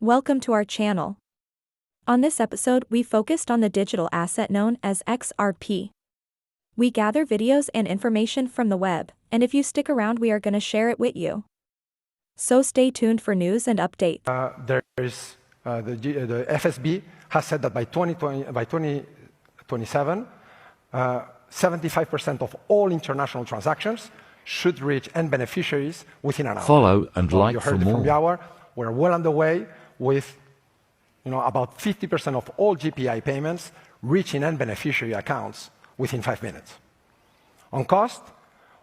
Welcome to our channel. On this episode, we focused on the digital asset known as XRP. We gather videos and information from the web, and if you stick around, we are going to share it with you. So stay tuned for news and updates. The FSB has said that by 2027, 75% of all international transactions should reach end beneficiaries within an hour. Follow and like you heard for it more. From the hour. We're well underway with about 50% of all GPI payments reaching end beneficiary accounts within 5 minutes. On cost,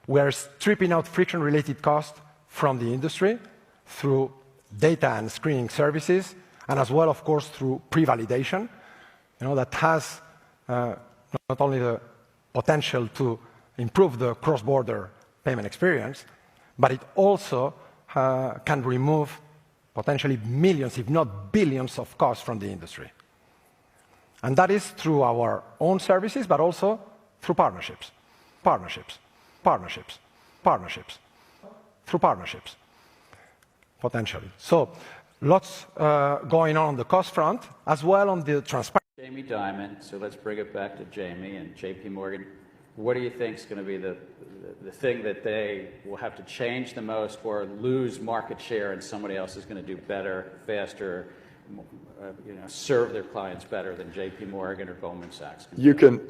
we're stripping out friction-related costs from the industry through data and screening services, and as well, of course, through pre-validation, that has not only the potential to improve the cross-border payment experience, but it also can remove potentially millions, if not billions, of costs from the industry. And that is through our own services, but also through partnerships, potentially. So lots going on the cost front, as well on the transparency. Jamie Dimon, so let's bring it back to Jamie and JP Morgan. What do you think is going to be the thing that they will have to change the most or lose market share and somebody else is going to do better, faster, serve their clients better than JP Morgan or Goldman Sachs? You can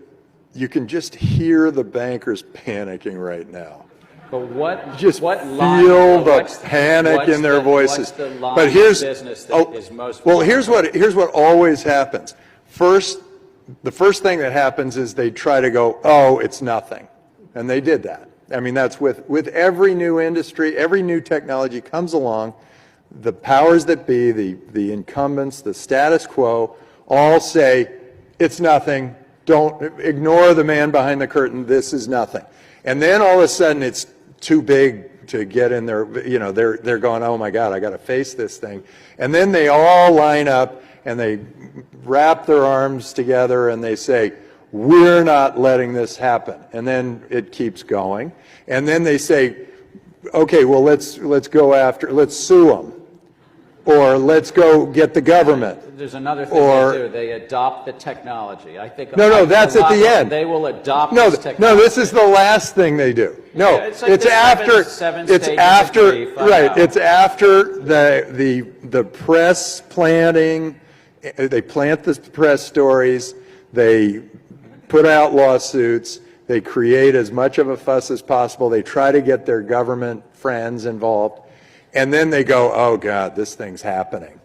just hear the bankers panicking right now. But what feel the panic in their voices. But here's what always happens. The first thing that happens is they try to go, oh, it's nothing. And they did that. I mean, that's with every new industry, every new technology comes along, the powers that be, the incumbents, the status quo, all say, it's nothing. Don't ignore the man behind the curtain. This is nothing. And then all of a sudden it's too big to get in there. They're going, oh my God, I got to face this thing. And then they all line up and they wrap their arms together and they say, we're not letting this happen. And then it keeps going. And then they say, okay, well, let's sue them. Or let's go get the government. There's another thing they do. They adopt the technology. I think. No, that's at the end. They will adopt this technology. No, this is the last thing they do. No, yeah, it's after. It's after. Right. It's after the press planting. They plant the press stories. They put out lawsuits. They create as much of a fuss as possible. They try to get their government friends involved. And then they go, oh, God, this thing's happening.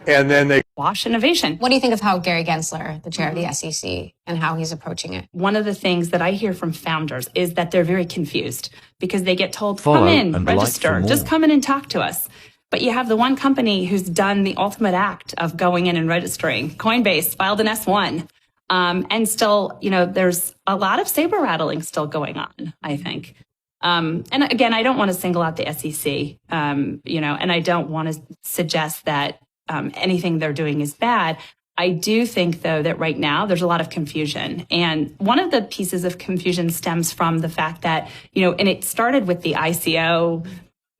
And then they wash innovation. What do you think of how Gary Gensler, the chair of the SEC, and how he's approaching it? One of the things that I hear from founders is that they're very confused because they get told, come in, register, just come in and talk to us. But you have the one company who's done the ultimate act of going in and registering. Coinbase filed an S1. And still, there's a lot of saber rattling still going on, I think. And again, I don't want to single out the SEC, and I don't want to suggest that anything they're doing is bad. I do think, though, that right now there's a lot of confusion. And one of the pieces of confusion stems from the fact that, and it started with the ICO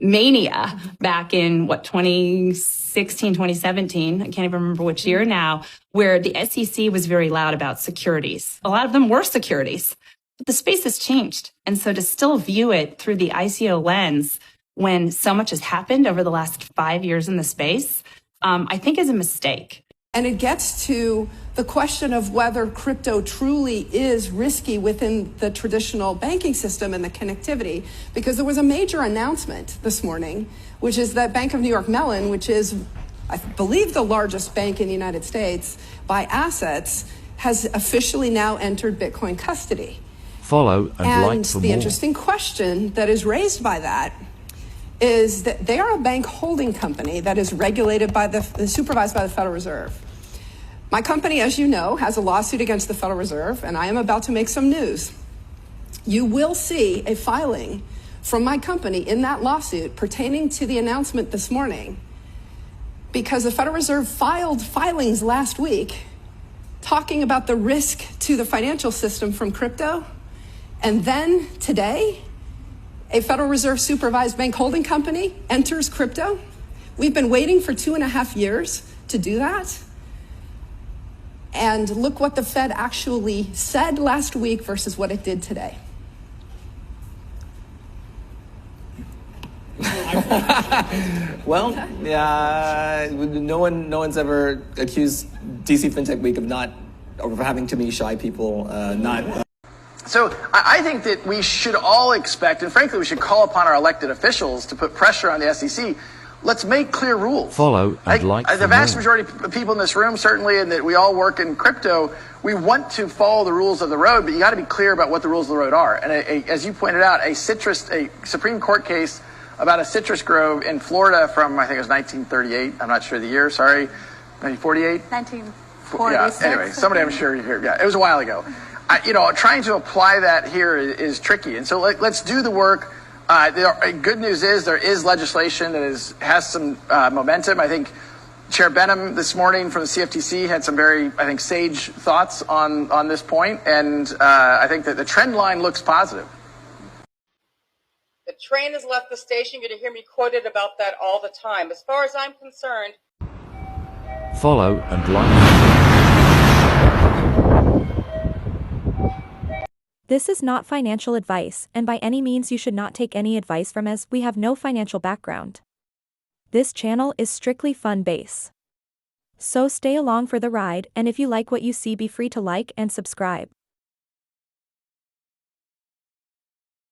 mania back in 2016, 2017, I can't even remember which year now, where the SEC was very loud about securities. A lot of them were securities, but the space has changed. And so to still view it through the ICO lens when so much has happened over the last 5 years in the space, I think is a mistake. And it gets to the question of whether crypto truly is risky within the traditional banking system and the connectivity, because there was a major announcement this morning, which is that Bank of New York Mellon, which is, I believe, the largest bank in the United States by assets, has officially now entered Bitcoin custody. Follow and like for more. The interesting question that is raised by that is that they are a bank holding company that is regulated by supervised by the Federal Reserve. My company, as you know, has a lawsuit against the Federal Reserve, and I am about to make some news. You will see a filing from my company in that lawsuit pertaining to the announcement this morning, because the Federal Reserve filed filings last week talking about the risk to the financial system from crypto. And then today, a Federal Reserve supervised bank holding company enters crypto We've been waiting for 2.5 years to do that. And look what the Fed actually said last week versus what it did today. Well, no one's ever accused DC FinTech Week of having too many shy people not. So I think that we should all expect, and frankly, we should call upon our elected officials to put pressure on the SEC. Let's make clear rules. Follow and like the vast majority of people in this room, certainly, and that we all work in crypto, we want to follow the rules of the road, but you got to be clear about what the rules of the road are. And as you pointed out, a Supreme Court case about a citrus grove in Florida from, I think it was 1938. I'm not sure the year, sorry. 1948? 1946. Yeah, anyway, somebody I'm sure you hear. Yeah, it was a while ago. Trying to apply that here is tricky. And so let's do the work. The good news is there is legislation that has some momentum. I think Chair Benham this morning from the CFTC had some very, I think, sage thoughts on this point. And I think that the trend line looks positive. The train has left the station. You're going to hear me quoted about that all the time. As far as I'm concerned, follow and like. This is not financial advice, and by any means you should not take any advice from us. We have no financial background. This channel is strictly fun base. So stay along for the ride, and if you like what you see, be free to like and subscribe.